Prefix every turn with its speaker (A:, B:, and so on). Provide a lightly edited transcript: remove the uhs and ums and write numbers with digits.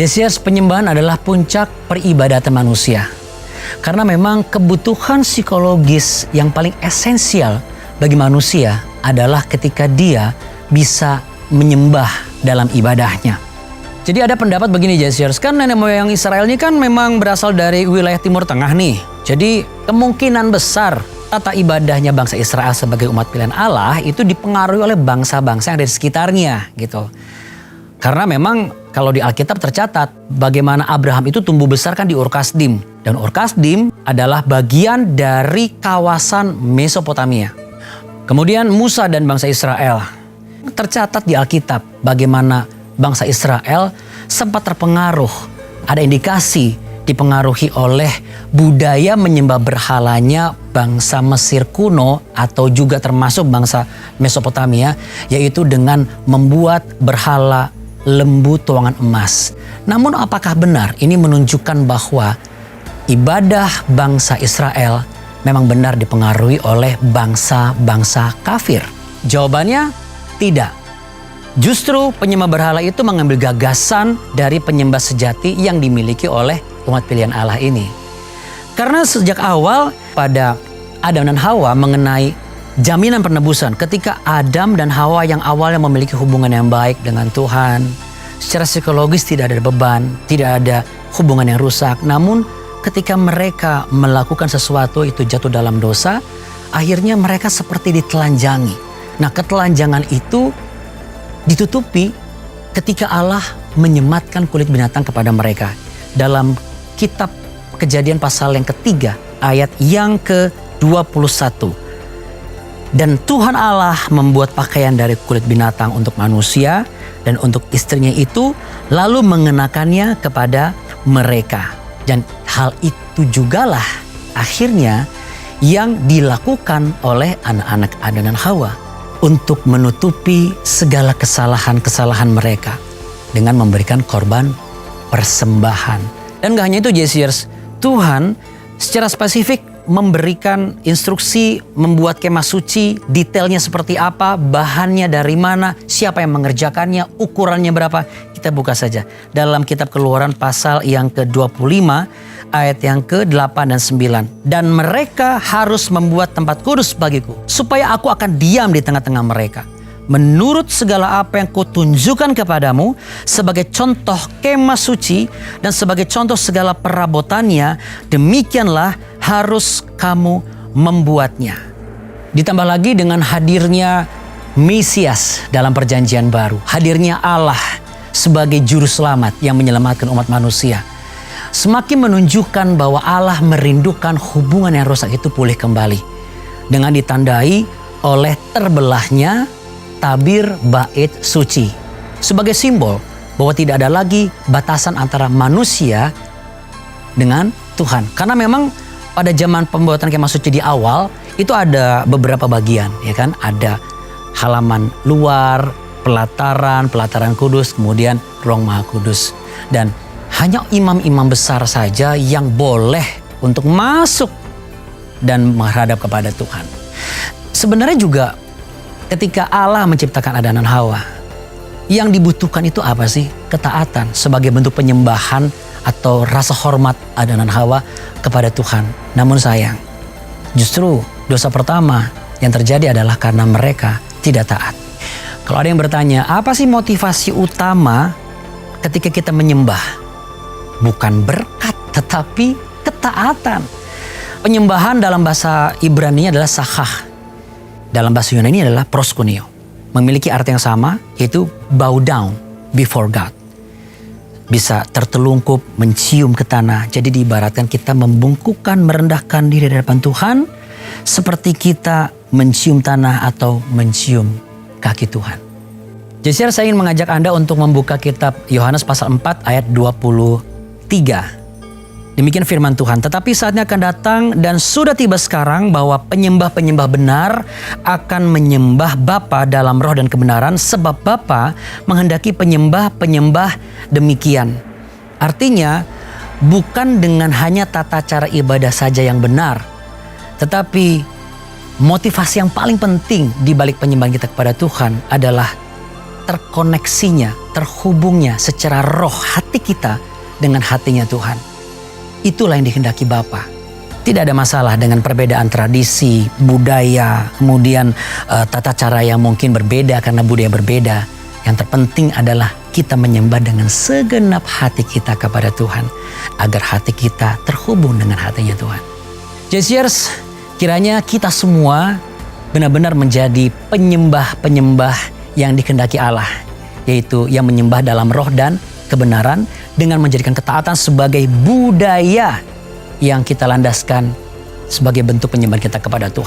A: Jesias, penyembahan adalah puncak peribadatan manusia. Karena memang kebutuhan psikologis yang paling esensial bagi manusia adalah ketika dia bisa menyembah dalam ibadahnya. Jadi ada pendapat begini, Jesias, kan nenek moyang Israel ini kan memang berasal dari wilayah Timur Tengah nih. Jadi kemungkinan besar tata ibadahnya bangsa Israel sebagai umat pilihan Allah itu dipengaruhi oleh bangsa-bangsa yang ada di sekitarnya gitu. Karena memang kalau di Alkitab tercatat bagaimana Abraham itu tumbuh besar kan di Ur Kasdim. Dan Ur Kasdim adalah bagian dari kawasan Mesopotamia. Kemudian Musa dan bangsa Israel. Tercatat di Alkitab bagaimana bangsa Israel sempat terpengaruh. Ada indikasi dipengaruhi oleh budaya menyembah berhalanya bangsa Mesir kuno atau juga termasuk bangsa Mesopotamia, yaitu dengan membuat berhala lembu tuangan emas. Namun apakah benar ini menunjukkan bahwa ibadah bangsa Israel memang benar dipengaruhi oleh bangsa-bangsa kafir? Jawabannya tidak. Justru penyembah berhala itu mengambil gagasan dari penyembah sejati yang dimiliki oleh umat pilihan Allah ini. Karena sejak awal pada Adam dan Hawa mengenai jaminan penebusan, ketika Adam dan Hawa yang awalnya memiliki hubungan yang baik dengan Tuhan, secara psikologis tidak ada beban, tidak ada hubungan yang rusak. Namun ketika mereka melakukan sesuatu itu jatuh dalam dosa, akhirnya mereka seperti ditelanjangi. Nah, ketelanjangan itu ditutupi ketika Allah menyematkan kulit binatang kepada mereka. Dalam kitab Kejadian pasal yang ketiga ayat yang ke-21. Dan Tuhan Allah membuat pakaian dari kulit binatang untuk manusia dan untuk istrinya itu, lalu mengenakannya kepada mereka. Dan hal itu jugalah akhirnya yang dilakukan oleh anak-anak Adam dan Hawa untuk menutupi segala kesalahan-kesalahan mereka dengan memberikan korban persembahan. Dan gak hanya itu, Jesias, Tuhan secara spesifik memberikan instruksi membuat kemah suci, detailnya seperti apa, bahannya dari mana, siapa yang mengerjakannya, ukurannya berapa. Kita buka saja dalam kitab Keluaran pasal yang ke-25 ayat yang ke-8 dan 9. Dan mereka harus membuat tempat kudus bagiku, supaya aku akan diam di tengah-tengah mereka. Menurut segala apa yang kutunjukkan kepadamu sebagai contoh kemah suci dan sebagai contoh segala perabotannya, demikianlah harus kamu membuatnya. Ditambah lagi dengan hadirnya Mesias dalam perjanjian baru, hadirnya Allah sebagai juru selamat yang menyelamatkan umat manusia, semakin menunjukkan bahwa Allah merindukan hubungan yang rusak itu pulih kembali, dengan ditandai oleh terbelahnya tabir bait suci sebagai simbol bahwa tidak ada lagi batasan antara manusia dengan Tuhan. Karena memang pada zaman pembuatan kemah suci di awal itu ada beberapa bagian, ya kan? Ada halaman luar, pelataran kudus, kemudian ruang maha kudus. Dan hanya imam-imam besar saja yang boleh untuk masuk dan menghadap kepada Tuhan. Sebenarnya juga ketika Allah menciptakan Adam dan Hawa, yang dibutuhkan itu apa sih? Ketaatan sebagai bentuk penyembahan atau rasa hormat Adam dan Hawa kepada Tuhan. Namun sayang, justru dosa pertama yang terjadi adalah karena mereka tidak taat. Kalau ada yang bertanya, apa sih motivasi utama ketika kita menyembah? Bukan berkat, tetapi ketaatan. Penyembahan dalam bahasa Ibrani adalah sakah. Dalam bahasa Yunani adalah proskuneo. Memiliki arti yang sama, yaitu bow down before God. Bisa tertelungkup, mencium ke tanah. Jadi diibaratkan kita membungkukkan, merendahkan diri di hadapan Tuhan, seperti kita mencium tanah atau mencium kaki Tuhan. Jadi saya ingin mengajak Anda untuk membuka kitab Yohanes pasal 4 ayat 23. Demikian firman Tuhan, tetapi saatnya akan datang dan sudah tiba sekarang bahwa penyembah-penyembah benar akan menyembah Bapa dalam roh dan kebenaran, sebab Bapa menghendaki penyembah-penyembah demikian. Artinya bukan dengan hanya tata cara ibadah saja yang benar, tetapi motivasi yang paling penting di balik penyembahan kita kepada Tuhan adalah terkoneksinya, terhubungnya secara roh hati kita dengan hatinya Tuhan. Itulah yang dikehendaki Bapa. Tidak ada masalah dengan perbedaan tradisi, budaya, kemudian tata cara yang mungkin berbeda karena budaya berbeda. Yang terpenting adalah kita menyembah dengan segenap hati kita kepada Tuhan, agar hati kita terhubung dengan hatinya Tuhan. Jesiers, kiranya kita semua benar-benar menjadi penyembah-penyembah yang dikehendaki Allah, yaitu yang menyembah dalam roh dan kebenaran dengan menjadikan ketaatan sebagai budaya yang kita landaskan sebagai bentuk penyembahan kita kepada Tuhan.